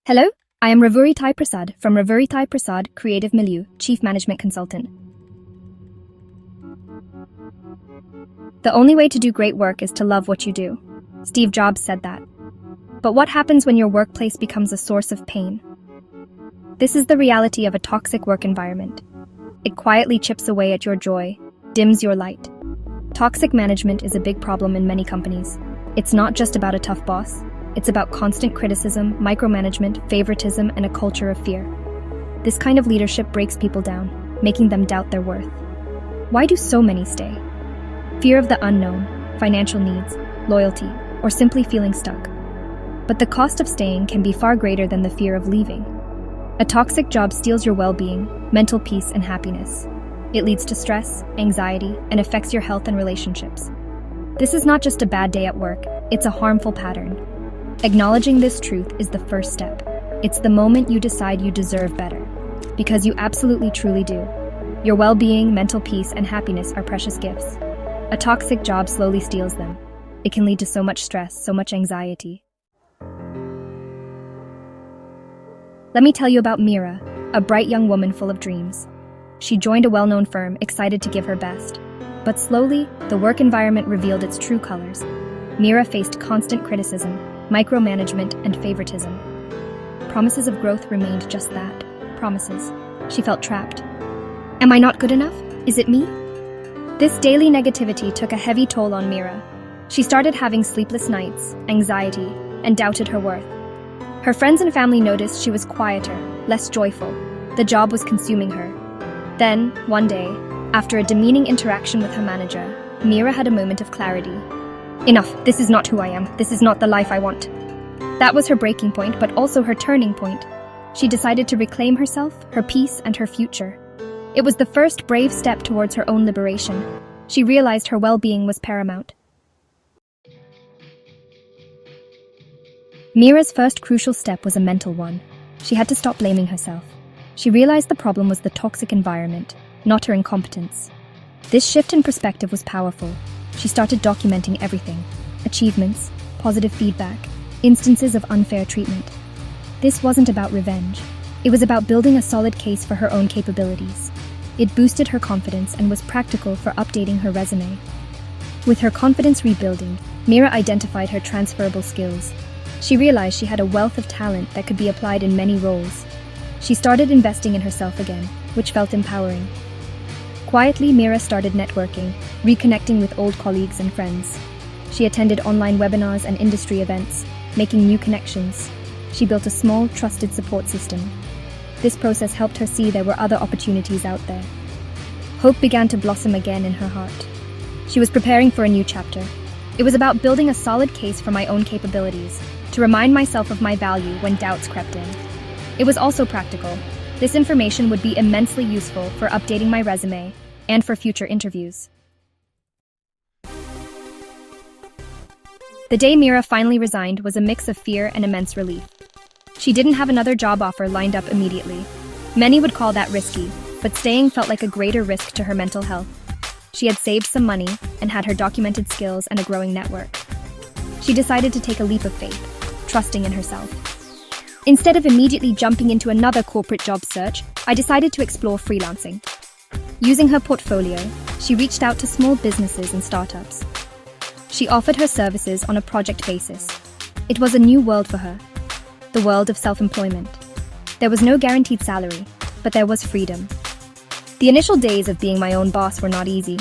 Hello, I am Ravuri Prasad from Ravuri Prasad Creative Milieu, Chief Management Consultant. The only way to do great work is to love what you do. Steve Jobs said that. But what happens when your workplace becomes a source of pain? This is the reality of a toxic work environment. It quietly chips away at your joy, dims your light. Toxic management is a big problem in many companies. It's not just about a tough boss. It's about constant criticism, micromanagement, favoritism, and a culture of fear. This kind of leadership breaks people down, making them doubt their worth. Why do so many stay? Fear of the unknown, financial needs, loyalty, or simply feeling stuck. But the cost of staying can be far greater than the fear of leaving. A toxic job steals your well-being, mental peace, and happiness. It leads to stress, anxiety, and affects your health and relationships. This is not just a bad day at work, it's a harmful pattern. Acknowledging this truth is the first step. It's the moment you decide you deserve better. Because you absolutely truly do. Your well-being, mental peace, and happiness are precious gifts. A toxic job slowly steals them. It can lead to so much stress, so much anxiety. Let me tell you about Mira, a bright young woman full of dreams. She joined a well-known firm, excited to give her best. But slowly, the work environment revealed its true colors. Mira faced constant criticism, micromanagement, and favoritism. Promises of growth remained just that, promises. She felt trapped. Am I not good enough? Is it me? This daily negativity took a heavy toll on Mira. She started having sleepless nights, anxiety, and doubted her worth. Her friends and family noticed she was quieter, less joyful. The job was consuming her. Then, one day, after a demeaning interaction with her manager, Mira had a moment of clarity. Enough, this is not who I am. This is not the life I want. That was her breaking point, but also her turning point. She decided to reclaim herself, her peace, and her future. It was the first brave step towards her own liberation. She realized her well-being was paramount. Mira's first crucial step was a mental one. She had to stop blaming herself. She realized the problem was the toxic environment, not her incompetence. This shift in perspective was powerful. She started documenting everything: achievements, positive feedback, instances of unfair treatment. This wasn't about revenge. It was about building a solid case for her own capabilities. It boosted her confidence and was practical for updating her resume. With her confidence rebuilding, Mira identified her transferable skills. She realized she had a wealth of talent that could be applied in many roles. She started investing in herself again, which felt empowering. Quietly, Mira started networking, reconnecting with old colleagues and friends. She attended online webinars and industry events, making new connections. She built a small, trusted support system. This process helped her see there were other opportunities out there. Hope began to blossom again in her heart. She was preparing for a new chapter. It was about building a solid case for my own capabilities, to remind myself of my value when doubts crept in. It was also practical. This information would be immensely useful for updating my resume and for future interviews. The day Mira finally resigned was a mix of fear and immense relief. She didn't have another job offer lined up immediately. Many would call that risky, but staying felt like a greater risk to her mental health. She had saved some money and had her documented skills and a growing network. She decided to take a leap of faith, trusting in herself. Instead of immediately jumping into another corporate job search, I decided to explore freelancing. Using her portfolio, she reached out to small businesses and startups. She offered her services on a project basis. It was a new world for her, the world of self-employment. There was no guaranteed salary, but there was freedom. The initial days of being my own boss were not easy.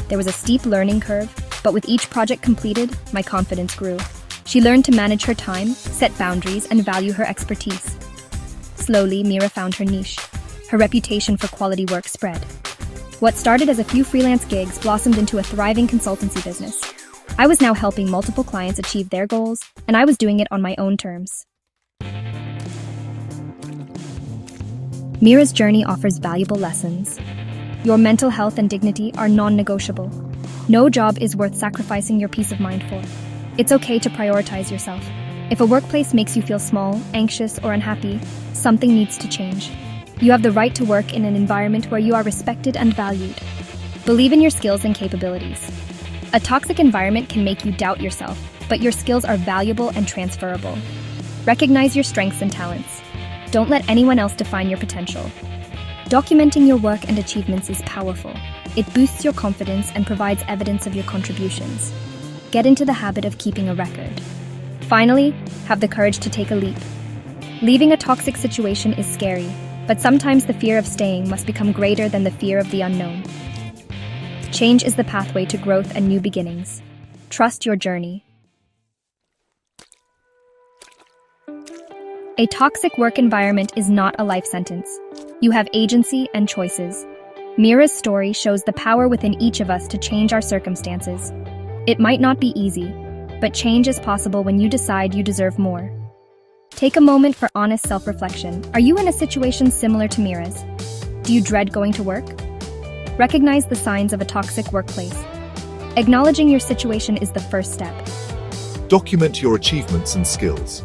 There was a steep learning curve, but with each project completed, my confidence grew. She learned to manage her time, set boundaries, and value her expertise. Slowly, Mira found her niche. Her reputation for quality work spread. What started as a few freelance gigs blossomed into a thriving consultancy business. I was now helping multiple clients achieve their goals, and I was doing it on my own terms. Mira's journey offers valuable lessons. Your mental health and dignity are non-negotiable. No job is worth sacrificing your peace of mind for. It's okay to prioritize yourself. If a workplace makes you feel small, anxious, or unhappy, something needs to change. You have the right to work in an environment where you are respected and valued. Believe in your skills and capabilities. A toxic environment can make you doubt yourself, but your skills are valuable and transferable. Recognize your strengths and talents. Don't let anyone else define your potential. Documenting your work and achievements is powerful. It boosts your confidence and provides evidence of your contributions. Get into the habit of keeping a record. Finally, have the courage to take a leap. Leaving a toxic situation is scary, but sometimes the fear of staying must become greater than the fear of the unknown. Change is the pathway to growth and new beginnings. Trust your journey. A toxic work environment is not a life sentence. You have agency and choices. Mira's story shows the power within each of us to change our circumstances. It might not be easy, but change is possible when you decide you deserve more. Take a moment for honest self-reflection. Are you in a situation similar to Mira's? Do you dread going to work? Recognize the signs of a toxic workplace. Acknowledging your situation is the first step. Document your achievements and skills.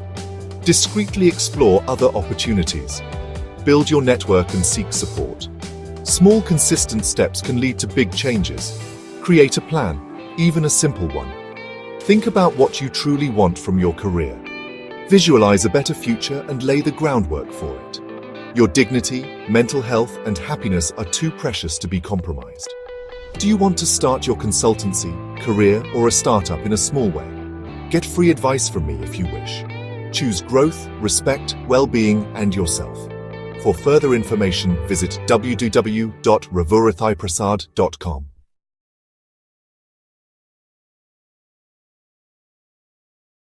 Discreetly explore other opportunities. Build your network and seek support. Small, consistent steps can lead to big changes. Create a plan, even a simple one. Think about what you truly want from your career. Visualize a better future and lay the groundwork for it. Your dignity, mental health, and happiness are too precious to be compromised. Do you want to start your consultancy, career, or a startup in a small way? Get free advice from me if you wish. Choose growth, respect, well-being, and yourself. For further information, visit www.ravurathaiprasad.com.